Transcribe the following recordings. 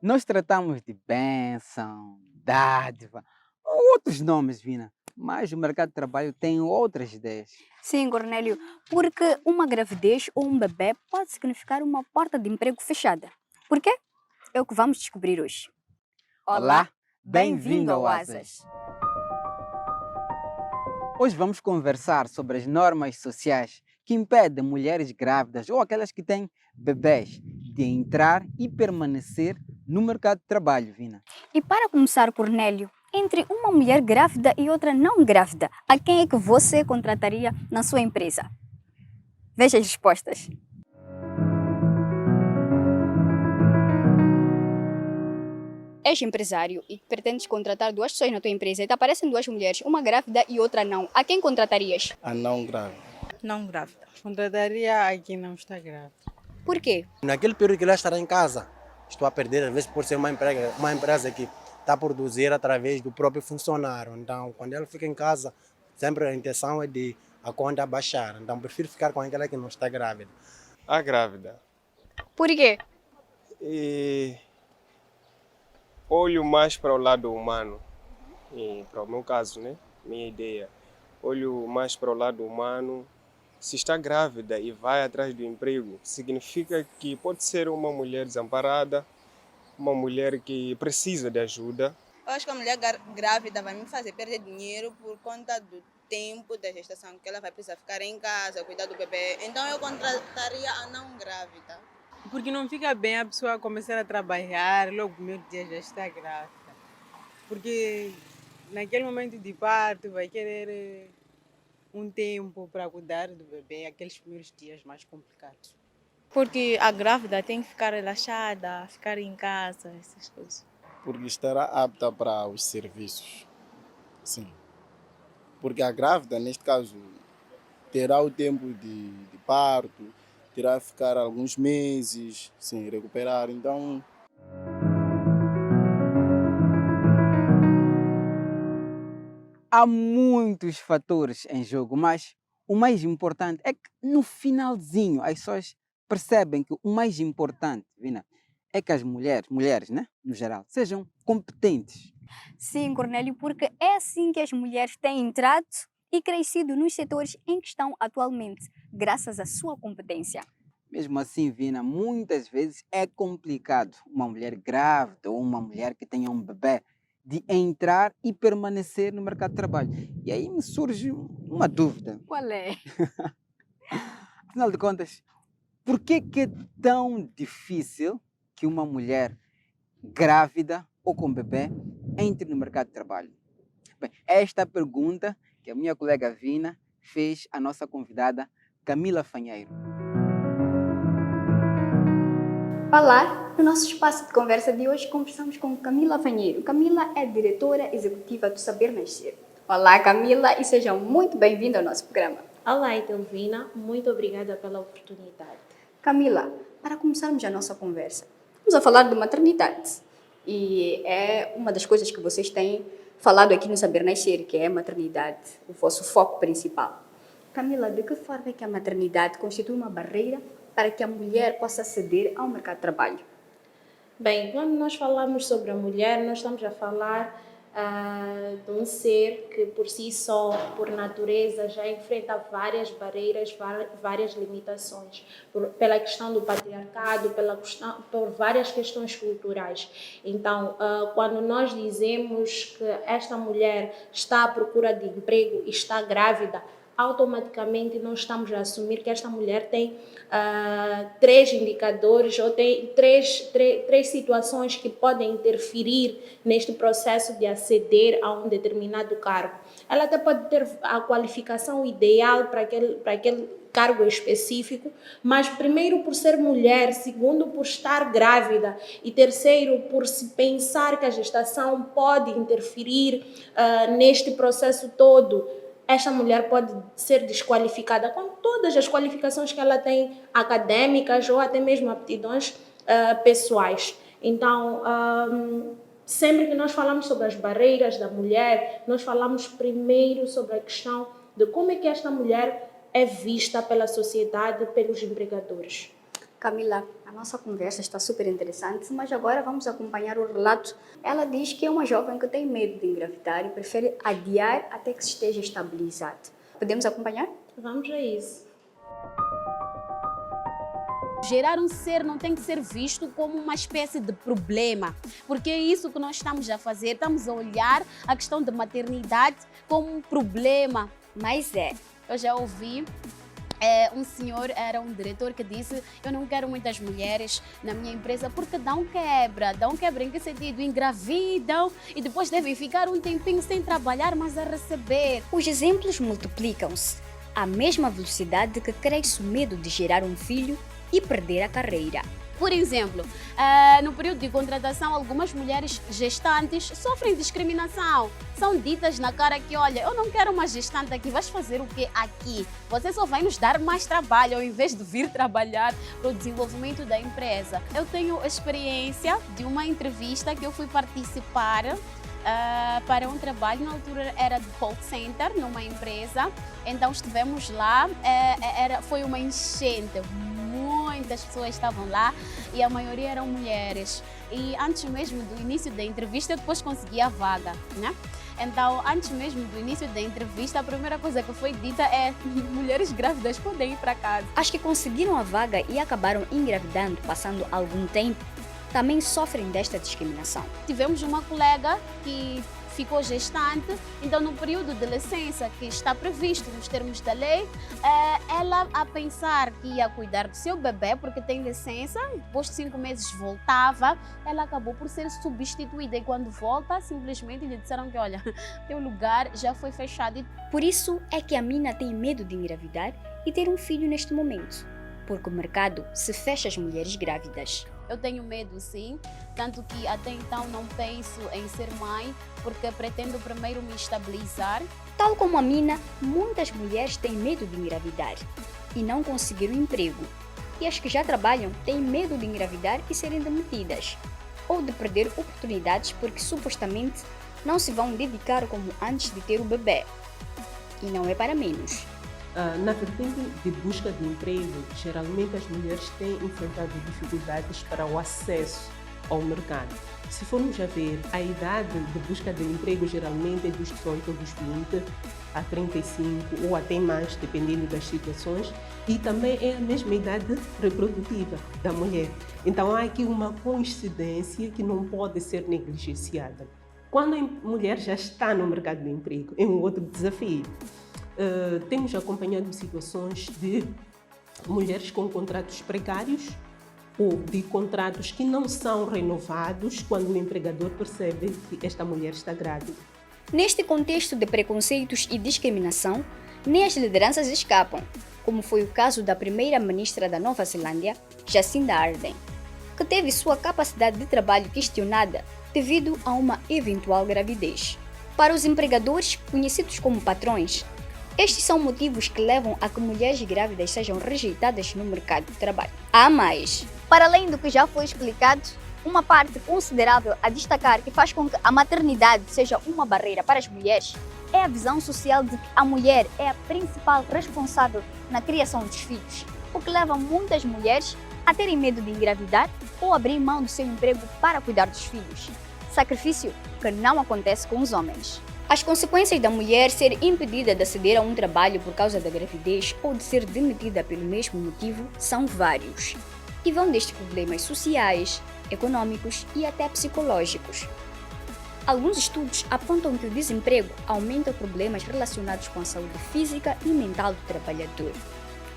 Nós tratamos de bênção, dádiva, ou outros nomes, Vina, mas o mercado de trabalho tem outras ideias. Sim, Cornélio, porque uma gravidez ou um bebê pode significar uma porta de emprego fechada. Por quê? É o que vamos descobrir hoje. Olá, Olá, bem-vindo bem-vindo ao ao Asas. Asas. Hoje vamos conversar sobre as normas sociais que impedem mulheres grávidas ou aquelas que têm bebês de entrar e permanecer no mercado de trabalho, Vina. E para começar, Cornélio, entre uma mulher grávida e outra não grávida, a quem é que você contrataria na sua empresa? Veja as respostas. És empresário e pretendes contratar duas pessoas na tua empresa e te aparecem duas mulheres, uma grávida e outra não. A quem contratarias? A não grave. Não grávida. Contrataria a quem não está grávida. Por quê? Naquele período que ela estará em casa, estou a perder, às vezes, por ser uma empresa que está a produzir através do próprio funcionário. Então, quando ela fica em casa, sempre a intenção é de a conta baixar. Então, prefiro ficar com aquela que não está grávida. A grávida. Por quê? E olho mais para o lado humano. E para o meu caso, né? Minha ideia. Olho mais para o lado humano. Se está grávida e vai atrás do emprego, significa que pode ser uma mulher desamparada, uma mulher que precisa de ajuda. Eu acho que a mulher grávida vai me fazer perder dinheiro por conta do tempo da gestação, que ela vai precisar ficar em casa, cuidar do bebê. Então eu contrataria a não grávida. Porque não fica bem a pessoa começar a trabalhar, logo no primeiro dia já está grávida. Porque naquele momento de parto vai querer um tempo para cuidar do bebê, aqueles primeiros dias mais complicados. Porque a grávida tem que ficar relaxada, ficar em casa, essas coisas. Porque estará apta para os serviços. Sim. Porque a grávida, neste caso, terá o tempo de parto, terá que ficar alguns meses sem recuperar. Então, Há muitos fatores em jogo, mas o mais importante é que no finalzinho as pessoas percebem que o mais importante, Vina, é que as mulheres, né, no geral, sejam competentes. Sim, Cornélio, porque é assim que as mulheres têm entrado e crescido nos setores em que estão atualmente, graças à sua competência. Mesmo assim, Vina, muitas vezes é complicado uma mulher grávida ou uma mulher que tenha um bebê de entrar e permanecer no mercado de trabalho. E aí me surge uma dúvida. Qual é? Afinal de contas, por que é tão difícil que uma mulher grávida ou com bebê entre no mercado de trabalho? Bem, esta é a pergunta que a minha colega Vina fez à nossa convidada Camila Fanheiro. Olá! No nosso espaço de conversa de hoje conversamos com Camila Fanheiro. Camila é diretora executiva do Saber Nascer. Olá, Camila, e seja muito bem-vinda ao nosso programa. Olá, Etelvina. Muito obrigada pela oportunidade. Camila, para começarmos a nossa conversa, vamos a falar de maternidade. E é uma das coisas que vocês têm falado aqui no Saber Nascer, que é a maternidade, o vosso foco principal. Camila, de que forma é que a maternidade constitui uma barreira para que a mulher possa aceder ao mercado de trabalho? Bem, quando nós falamos sobre a mulher, nós estamos a falar de um ser que por si só, por natureza, já enfrenta várias barreiras, várias limitações, pela questão do patriarcado, por várias questões culturais. Então, quando nós dizemos que esta mulher está à procura de emprego e está grávida, automaticamente nós estamos a assumir que esta mulher tem três indicadores ou tem três situações que podem interferir neste processo de aceder a um determinado cargo. Ela até pode ter a qualificação ideal para aquele cargo específico, mas primeiro por ser mulher, segundo por estar grávida e terceiro por se pensar que a gestação pode interferir neste processo todo, esta mulher pode ser desqualificada com todas as qualificações que ela tem, acadêmicas ou até mesmo aptidões pessoais. Então, sempre que nós falamos sobre as barreiras da mulher, nós falamos primeiro sobre a questão de como é que esta mulher é vista pela sociedade, pelos empregadores. Camila, a nossa conversa está super interessante, mas agora vamos acompanhar o relato. Ela diz que é uma jovem que tem medo de engravidar e prefere adiar até que se esteja estabilizado. Podemos acompanhar? Vamos a isso. Gerar um ser não tem que ser visto como uma espécie de problema, porque é isso que nós estamos a fazer, estamos a olhar a questão da maternidade como um problema. Mas eu já ouvi um senhor, era um diretor, que disse: eu não quero muitas mulheres na minha empresa porque dão quebra em que sentido? Engravidam e depois devem ficar um tempinho sem trabalhar, mas a receber. Os exemplos multiplicam-se à mesma velocidade que cresce o medo de gerar um filho e perder a carreira. Por exemplo, no período de contratação, algumas mulheres gestantes sofrem discriminação. São ditas na cara que, olha, eu não quero uma gestante aqui, vais fazer o quê aqui? Você só vai nos dar mais trabalho ao invés de vir trabalhar para o desenvolvimento da empresa. Eu tenho experiência de uma entrevista que eu fui participar para um trabalho, na altura era de call center numa empresa, então estivemos lá, foi uma enchente, muitas pessoas estavam lá e a maioria eram mulheres, e antes mesmo do início da entrevista eu depois consegui a vaga, né? Então, antes mesmo do início da entrevista, a primeira coisa que foi dita é: mulheres grávidas podem ir para casa. As que conseguiram a vaga e acabaram engravidando passando algum tempo também sofrem desta discriminação. Tivemos uma colega que ficou gestante, então no período de licença que está previsto nos termos da lei, ela, a pensar que ia cuidar do seu bebê porque tem licença, depois de 5 meses voltava, ela acabou por ser substituída, e quando volta simplesmente lhe disseram que, olha, teu lugar já foi fechado. Por isso é que a Mina tem medo de engravidar e ter um filho neste momento, porque o mercado se fecha às mulheres grávidas. Eu tenho medo, sim, tanto que até então não penso em ser mãe, porque pretendo primeiro me estabilizar. Tal como a Mina, muitas mulheres têm medo de engravidar e não conseguir um emprego. E as que já trabalham têm medo de engravidar e serem demitidas, ou de perder oportunidades porque supostamente não se vão dedicar como antes de ter o bebê. E não é para menos. Na vertente de busca de emprego, geralmente as mulheres têm enfrentado dificuldades para o acesso ao mercado. Se formos a ver, a idade de busca de emprego geralmente é dos 18 ou dos 20 a 35 ou até mais, dependendo das situações, e também é a mesma idade reprodutiva da mulher. Então há aqui uma coincidência que não pode ser negligenciada. Quando a mulher já está no mercado de emprego, é um outro desafio. Temos acompanhado situações de mulheres com contratos precários ou de contratos que não são renovados quando o empregador percebe que esta mulher está grávida. Neste contexto de preconceitos e discriminação, nem as lideranças escapam, como foi o caso da primeira-ministra da Nova Zelândia, Jacinda Ardern, que teve sua capacidade de trabalho questionada devido a uma eventual gravidez. Para os empregadores, conhecidos como patrões, estes são motivos que levam a que mulheres grávidas sejam rejeitadas no mercado de trabalho. Há mais. Para além do que já foi explicado, uma parte considerável a destacar que faz com que a maternidade seja uma barreira para as mulheres é a visão social de que a mulher é a principal responsável na criação dos filhos, o que leva muitas mulheres a terem medo de engravidar ou abrir mão do seu emprego para cuidar dos filhos. Sacrifício que não acontece com os homens. As consequências da mulher ser impedida de aceder a um trabalho por causa da gravidez ou de ser demitida pelo mesmo motivo são vários, e vão desde problemas sociais, econômicos e até psicológicos. Alguns estudos apontam que o desemprego aumenta problemas relacionados com a saúde física e mental do trabalhador,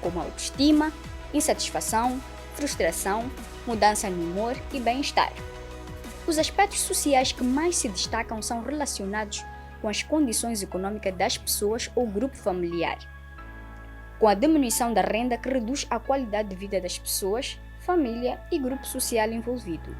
como autoestima, insatisfação, frustração, mudança no humor e bem-estar. Os aspectos sociais que mais se destacam são relacionados com as condições econômicas das pessoas ou grupo familiar, com a diminuição da renda que reduz a qualidade de vida das pessoas, família e grupo social envolvido.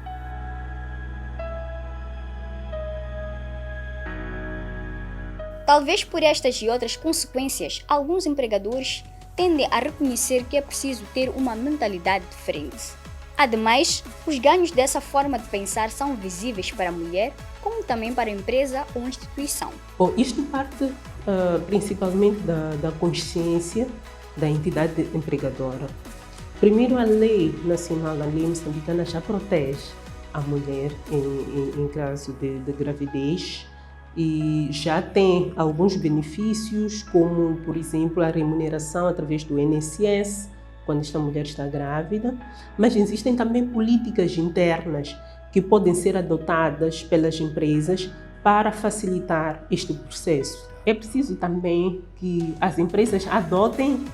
Talvez por estas e outras consequências, alguns empregadores tendem a reconhecer que é preciso ter uma mentalidade diferente. Ademais, os ganhos dessa forma de pensar são visíveis para a mulher, como também para a empresa ou instituição. Bom, isto parte principalmente da consciência da entidade empregadora. Primeiro, a lei nacional, a lei moçambicana já protege a mulher em caso de gravidez e já tem alguns benefícios, como, por exemplo, a remuneração através do INSS, quando esta mulher está grávida, mas existem também políticas internas que podem ser adotadas pelas empresas para facilitar este processo. É preciso também que as empresas adotem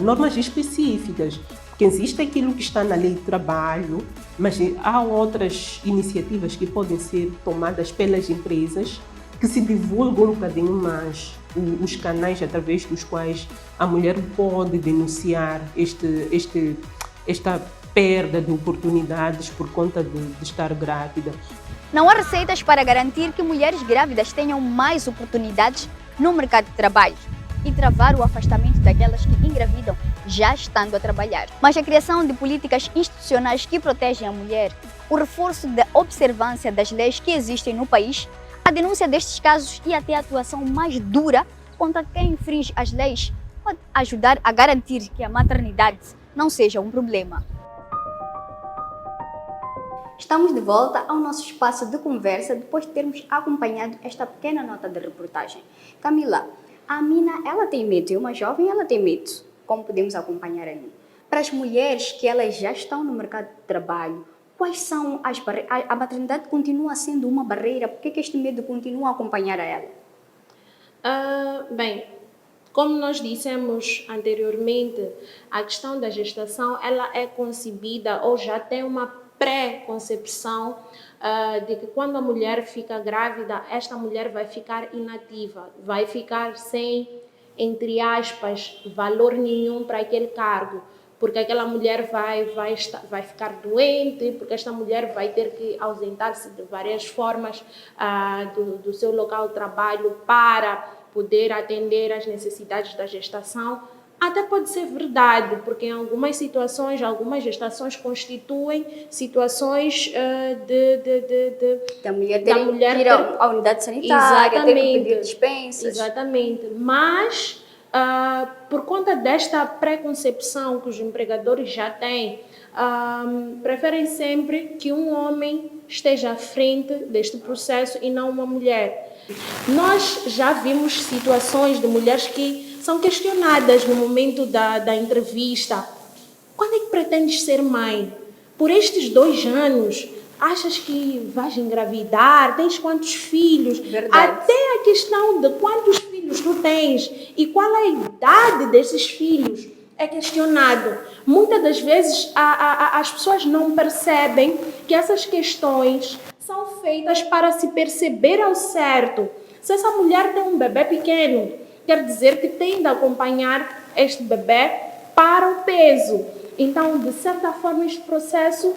normas específicas, porque existe aquilo que está na lei do trabalho, mas há outras iniciativas que podem ser tomadas pelas empresas que se divulgam um bocadinho mais os canais através dos quais a mulher pode denunciar esta perda de oportunidades por conta de estar grávida. Não há receitas para garantir que mulheres grávidas tenham mais oportunidades no mercado de trabalho e travar o afastamento daquelas que engravidam já estando a trabalhar. Mas a criação de políticas institucionais que protegem a mulher, o reforço da observância das leis que existem no país, a denúncia destes casos e até a atuação mais dura contra quem infringe as leis pode ajudar a garantir que a maternidade não seja um problema. Estamos de volta ao nosso espaço de conversa depois de termos acompanhado esta pequena nota de reportagem. Camila, a Amina, ela tem medo, e uma jovem, ela tem medo, como podemos acompanhar ali. Para as mulheres que elas já estão no mercado de trabalho, quais são as barreiras? A maternidade continua sendo uma barreira? Por que este medo continua a acompanhar a ela? Bem, como nós dissemos anteriormente, a questão da gestação ela é concebida ou já tem uma pré-concepção de que quando a mulher fica grávida, esta mulher vai ficar inativa, vai ficar sem, entre aspas, valor nenhum para aquele cargo, porque aquela mulher vai ficar doente, porque esta mulher vai ter que ausentar-se de várias formas do seu local de trabalho para poder atender às necessidades da gestação. Até pode ser verdade, porque em algumas situações, algumas gestações constituem situações da mulher ter que ir à unidade sanitária, ter que pedir dispensas. Exatamente, mas por conta desta preconcepção que os empregadores já têm, preferem sempre que um homem esteja à frente deste processo e não uma mulher. Nós já vimos situações de mulheres que são questionadas no momento da entrevista. Quando é que pretendes ser mãe? Por estes 2 anos, achas que vais engravidar? Tens quantos filhos? Verdade. Até a questão de quantos filhos tu tens e qual é a idade desses filhos é questionado. Muitas das vezes as pessoas não percebem que essas questões são feitas para se perceber ao certo. Se essa mulher tem um bebê pequeno, quer dizer que tem de acompanhar este bebê para o peso. Então, de certa forma, este processo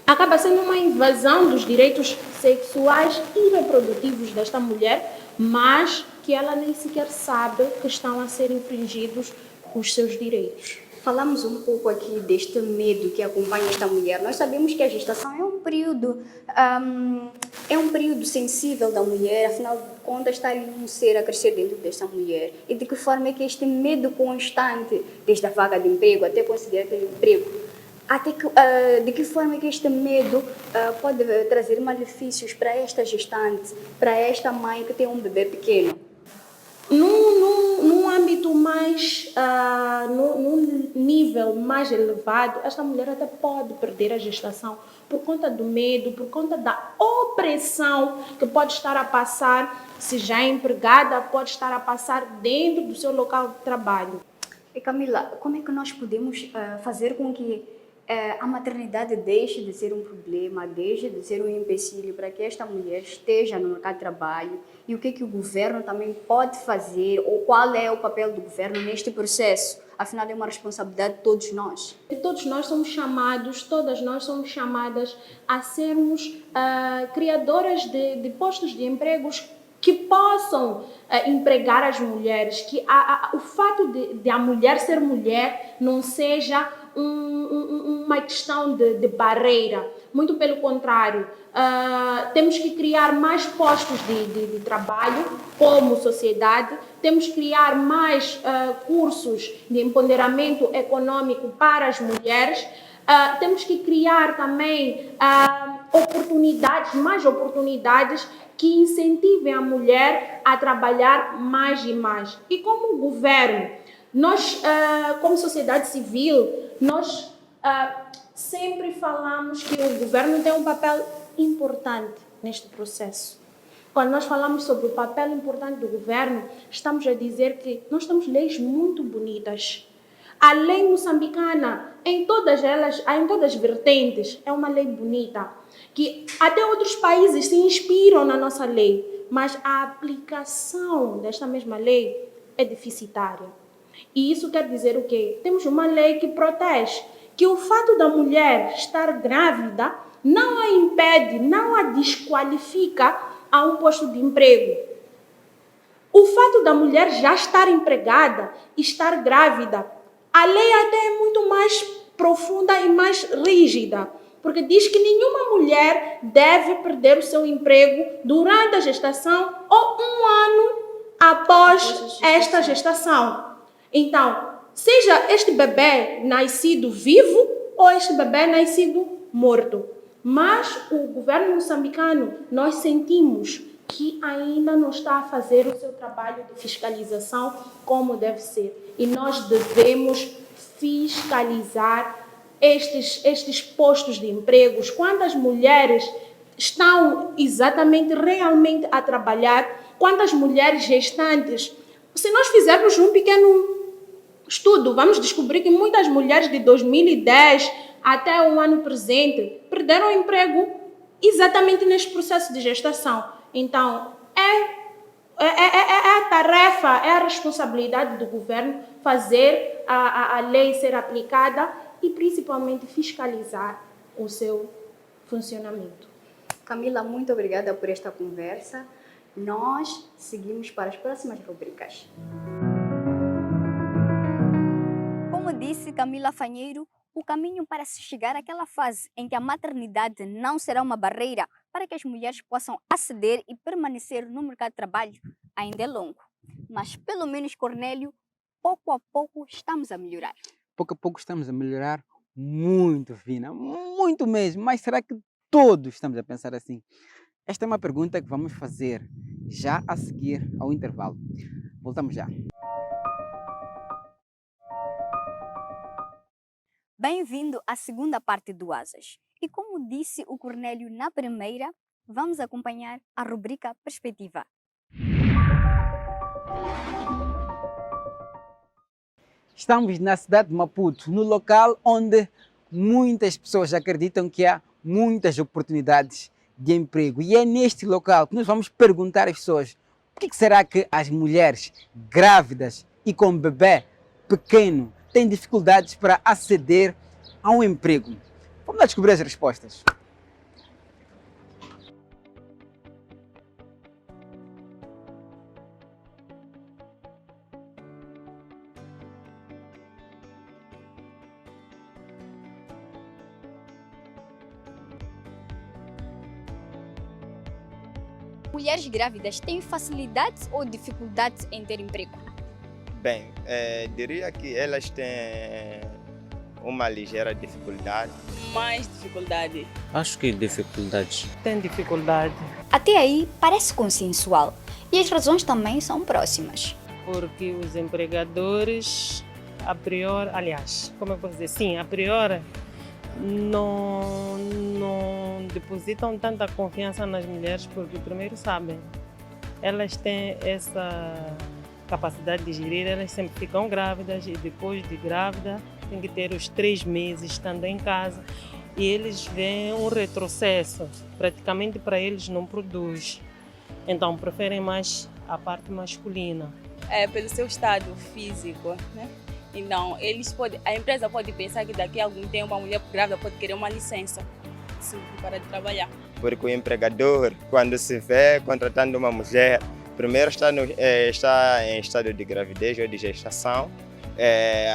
acaba sendo uma invasão dos direitos sexuais e reprodutivos desta mulher, mas que ela nem sequer sabe que estão a ser infringidos os seus direitos. Falamos um pouco aqui deste medo que acompanha esta mulher. Nós sabemos que a gestação é um período sensível da mulher, afinal de contas está ali um ser a crescer dentro desta mulher. E de que forma é que este medo constante, desde a vaga de emprego até conseguir aquele emprego, de que forma é que este medo pode trazer malefícios para esta gestante, para esta mãe que tem um bebê pequeno? Num âmbito mais, num nível mais elevado, esta mulher até pode perder a gestação por conta do medo, por conta da opressão que pode estar a passar, se já é empregada, pode estar a passar dentro do seu local de trabalho. E Camila, como é que nós podemos fazer com que a maternidade deixe de ser um problema, deixe de ser um empecilho para que esta mulher esteja no mercado de trabalho? E o que o governo também pode fazer, ou qual é o papel do governo neste processo? Afinal, é uma responsabilidade de todos nós. Todos nós somos chamados, todas nós somos chamadas a sermos criadoras de postos de empregos que possam empregar as mulheres, que o fato de a mulher ser mulher não seja uma questão de barreira. Muito pelo contrário, temos que criar mais postos de trabalho como sociedade, temos que criar mais cursos de empoderamento econômico para as mulheres, temos que criar também mais oportunidades que incentivem a mulher a trabalhar mais e mais. E como governo, nós, como sociedade civil, nós sempre falamos que o governo tem um papel importante neste processo. Quando nós falamos sobre o papel importante do governo, estamos a dizer que nós temos leis muito bonitas. A lei moçambicana, em todas as vertentes, é uma lei bonita, que até outros países se inspiram na nossa lei, mas a aplicação desta mesma lei é deficitária. E isso quer dizer o quê? Temos uma lei que protege, que o fato da mulher estar grávida não a impede, não a desqualifica a um posto de emprego. O fato da mulher já estar empregada, estar grávida, a lei até é muito mais profunda e mais rígida, porque diz que nenhuma mulher deve perder o seu emprego durante a gestação ou um ano após esta gestação. Então, seja este bebê nascido vivo ou este bebê nascido morto. Mas o governo moçambicano, nós sentimos que ainda não está a fazer o seu trabalho de fiscalização como deve ser. E nós devemos fiscalizar estes postos de empregos. Quantas mulheres estão realmente a trabalhar? Quantas mulheres gestantes? Se nós fizermos um pequeno estudo, vamos descobrir que muitas mulheres de 2010 até o ano presente perderam o emprego exatamente neste processo de gestação. Então, é a tarefa, é a responsabilidade do governo fazer a lei ser aplicada e principalmente fiscalizar o seu funcionamento. Camila, muito obrigada por esta conversa. Nós seguimos para as próximas rubricas. Como disse Camila Fanheiro, o caminho para se chegar àquela fase em que a maternidade não será uma barreira para que as mulheres possam aceder e permanecer no mercado de trabalho ainda é longo. Mas pelo menos, Cornélio, pouco a pouco estamos a melhorar. Pouco a pouco estamos a melhorar muito, Vina, muito mesmo. Mas será que todos estamos a pensar assim? Esta é uma pergunta que vamos fazer já a seguir ao intervalo. Voltamos já. Bem-vindo à segunda parte do Asas. E como disse o Cornélio na primeira, vamos acompanhar a rubrica Perspectiva. Estamos na cidade de Maputo, no local onde muitas pessoas acreditam que há muitas oportunidades de emprego. E é neste local que nós vamos perguntar às pessoas por que será que as mulheres grávidas e com bebê pequeno têm dificuldades para aceder a um emprego. Vamos lá descobrir as respostas. Mulheres grávidas têm facilidades ou dificuldades em ter emprego? Bem, diria que elas têm uma ligeira dificuldade. Mais dificuldade. Acho que dificuldades. Tem dificuldade. Até aí parece consensual. E as razões também são próximas. Porque os empregadores, a priori, aliás, como eu posso dizer? Sim, a priori, não depositam tanta confiança nas mulheres, porque primeiro sabem, elas têm essa capacidade de gerir, elas sempre ficam grávidas e depois de grávida tem que ter os 3 meses estando em casa e eles veem um retrocesso, praticamente para eles não produz, então preferem mais a parte masculina. Pelo seu estado físico, né? Então, a empresa pode pensar que daqui a algum tempo uma mulher grávida pode querer uma licença para de trabalhar. Porque o empregador, quando se vê contratando uma mulher, primeiro está em estado de gravidez ou de gestação,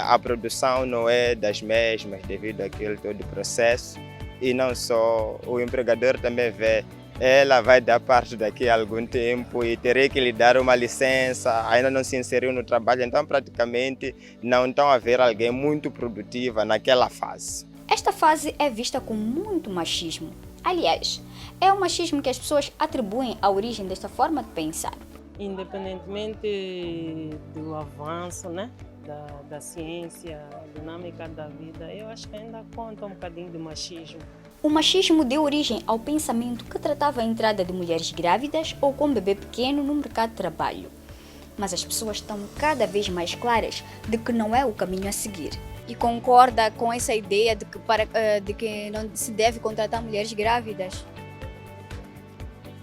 a produção não é das mesmas devido àquele todo processo. E não só, o empregador também vê, ela vai dar parte daqui a algum tempo e terei que lhe dar uma licença, ainda não se inseriu no trabalho, então praticamente não estão a ver alguém muito produtiva naquela fase. Esta fase é vista com muito machismo. Aliás, é o machismo que as pessoas atribuem à origem desta forma de pensar. Independentemente do avanço, né, da ciência, a dinâmica da vida, eu acho que ainda conta um bocadinho de machismo. O machismo deu origem ao pensamento que tratava a entrada de mulheres grávidas ou com bebê pequeno no mercado de trabalho. Mas as pessoas estão cada vez mais claras de que não é o caminho a seguir. E concorda com essa ideia de que não se deve contratar mulheres grávidas?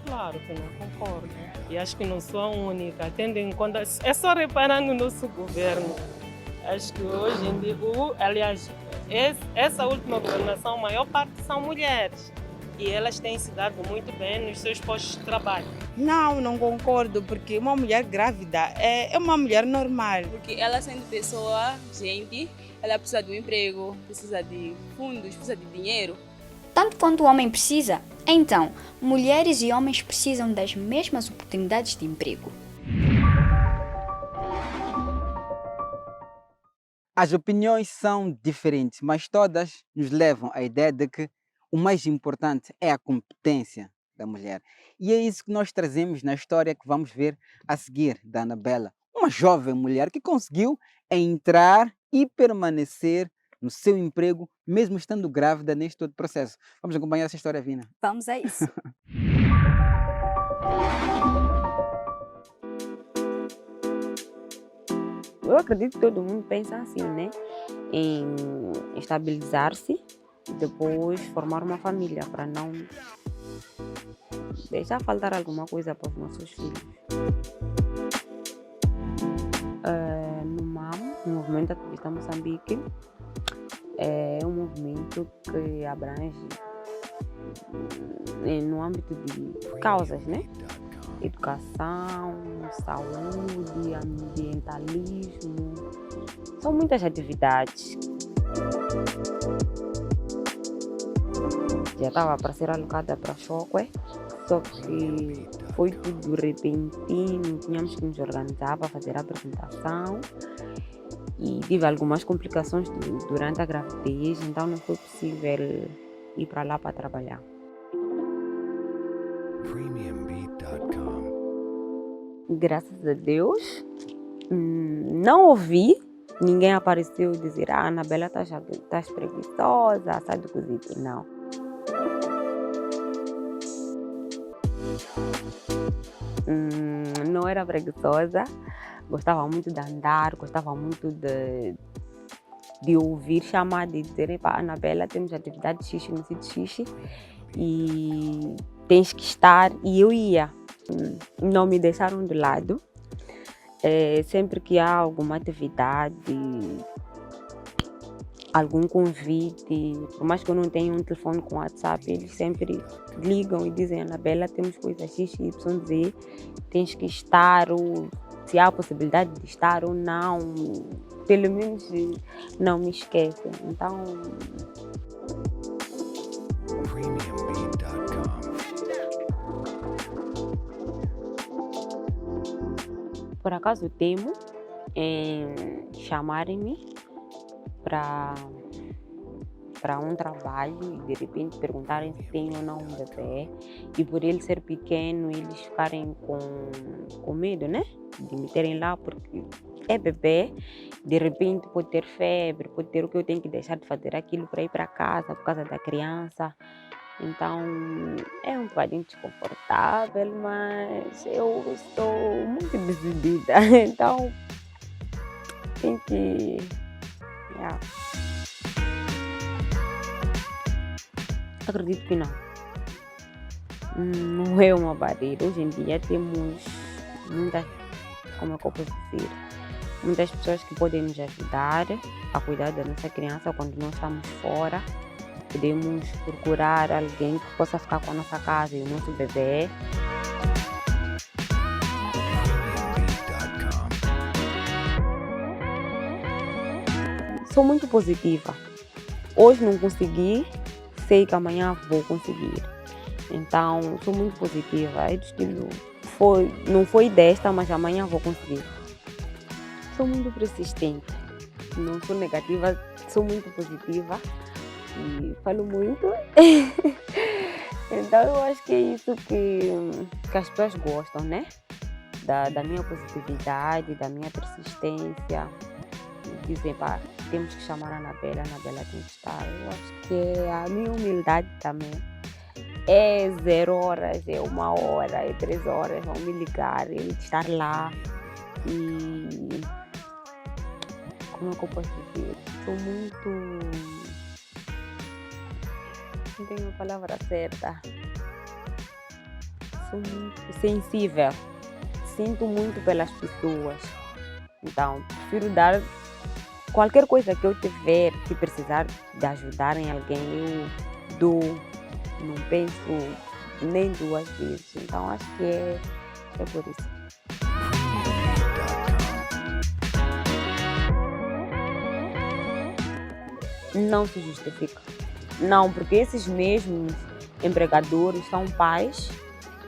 Claro que não concordo. E acho que não sou a única, tendo em conta, é só reparar no nosso governo. Acho que hoje em dia, aliás, essa última governação, a maior parte são mulheres. E elas têm se dado muito bem nos seus postos de trabalho. Não concordo, porque uma mulher grávida é uma mulher normal. Porque ela sendo pessoa, gente, ela precisa de um emprego, precisa de fundos, precisa de dinheiro. Tanto quanto o homem precisa, então, mulheres e homens precisam das mesmas oportunidades de emprego. As opiniões são diferentes, mas todas nos levam à ideia de que o mais importante é a competência da mulher. E é isso que nós trazemos na história que vamos ver a seguir da Anabela, uma jovem mulher que conseguiu entrar e permanecer no seu emprego, mesmo estando grávida neste todo processo. Vamos acompanhar essa história, Vina. Vamos a isso. Eu acredito que todo mundo pensa assim, né? Em estabilizar-se e depois formar uma família para não deixar faltar alguma coisa para os nossos filhos. No MAM, no Movimento Ativista Moçambique, é um movimento que abrange no âmbito de causas, né? Educação, saúde, ambientalismo, são muitas atividades. Já estava para ser alocada para Chokwe, só que foi tudo repentino, tínhamos que nos organizar para fazer a apresentação e tive algumas complicações durante a gravidez, então não foi possível ir para lá para trabalhar. Graças a Deus, não ouvi ninguém apareceu dizer: a Anabela está preguiçosa, sai do cozido. Não. Não era preguiçosa, gostava muito de andar, gostava muito de ouvir chamar, de dizer: Anabela, temos atividade X no sítio X e tens que estar. E eu ia. Não me deixaram de lado. Sempre que há alguma atividade, algum convite, por mais que eu não tenha um telefone com WhatsApp, eles sempre ligam e dizem: Anabela, temos coisas X, Y, Z, tens que estar, ou se há a possibilidade de estar ou não, pelo menos não me esquecem. Então, por acaso temo em chamarem-me para um trabalho e de repente perguntarem se tem ou não um bebê, e por ele ser pequeno eles ficarem com medo, né? De me terem lá porque é bebê, de repente pode ter febre, pode ter o que eu tenho que deixar de fazer aquilo para ir para casa por causa da criança. Então é um bocadinho desconfortável, mas eu estou muito decidida, então tem que... Acredito que não. Não é uma barreira. Hoje em dia temos muitas, como é que eu posso dizer, muitas pessoas que podem nos ajudar a cuidar da nossa criança quando nós estamos fora. Podemos procurar alguém que possa ficar com a nossa casa e o nosso bebê. sou muito positiva. Hoje não consegui, sei que amanhã vou conseguir. Então, sou muito positiva. É do estilo, não foi desta, mas amanhã vou conseguir. Sou muito persistente. Não sou negativa, sou muito positiva. E falo muito. Então, eu acho que é isso que as pessoas gostam, né? Da minha positividade, da minha persistência. Dizem, pá, temos que chamar a Anabela tem que estar. Eu acho que a minha humildade também. É 0 horas, é 1 hora, é 3 horas, vão me ligar, eu estar lá. E como é que eu posso dizer? Sou muito. Não tenho a palavra certa. Sou muito sensível. Sinto muito pelas pessoas. Então, prefiro dar qualquer coisa que eu tiver, que precisar de ajudar em alguém, eu dou. Não penso nem 2 vezes. Então, acho que é por isso. Não se justifica. Não, porque esses mesmos empregadores são pais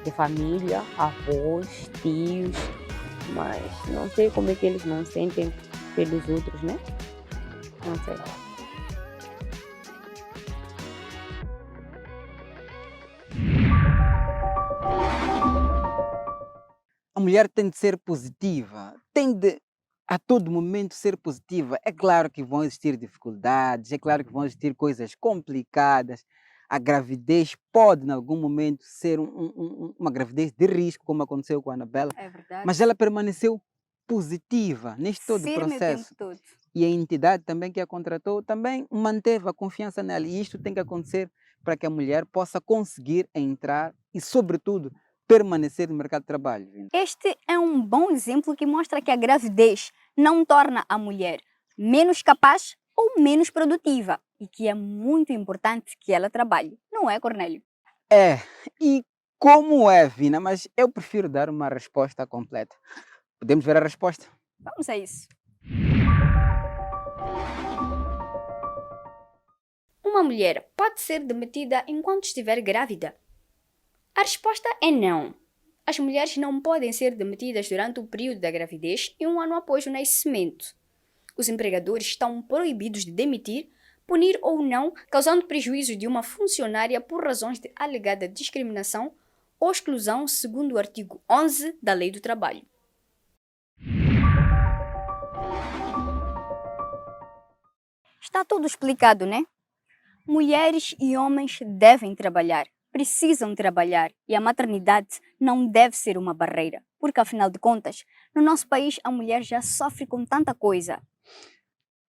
de família, avós, tios, mas não sei como é que eles não sentem pelos outros, né? Não sei. A mulher tem de ser positiva, tem de a todo momento ser positiva. É claro que vão existir dificuldades, é claro que vão existir coisas complicadas. A gravidez pode, em algum momento, ser uma gravidez de risco, como aconteceu com a Anabela, É verdade. mas ela permaneceu positiva neste todo o Firme o tempo processo. todo. E a entidade também que a contratou também manteve a confiança nela. E isto tem que acontecer para que a mulher possa conseguir entrar e, sobretudo, permanecer no mercado de trabalho. Este é um bom exemplo que mostra que a gravidez não torna a mulher menos capaz ou menos produtiva e que é muito importante que ela trabalhe, não é, Cornélio? É, e como é, Vina? Mas eu prefiro dar uma resposta completa. Podemos ver a resposta? Vamos a isso. Uma mulher pode ser demitida enquanto estiver grávida? A resposta é não. As mulheres não podem ser demitidas durante o período da gravidez e 1 ano após o nascimento. Os empregadores estão proibidos de demitir, punir ou não, causando prejuízo de uma funcionária por razões de alegada discriminação ou exclusão, segundo o artigo 11 da Lei do Trabalho. Está tudo explicado, né? Mulheres e homens devem trabalhar, precisam trabalhar e a maternidade não deve ser uma barreira, porque afinal de contas, no nosso país a mulher já sofre com tanta coisa.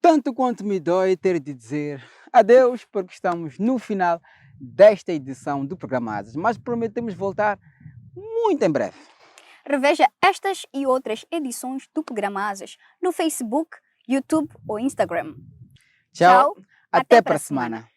Tanto quanto me dói ter de dizer adeus, porque estamos no final desta edição do programa Asas, mas prometemos voltar muito em breve. Reveja estas e outras edições do programa Asas no Facebook, YouTube ou Instagram. Tchau, até para a semana.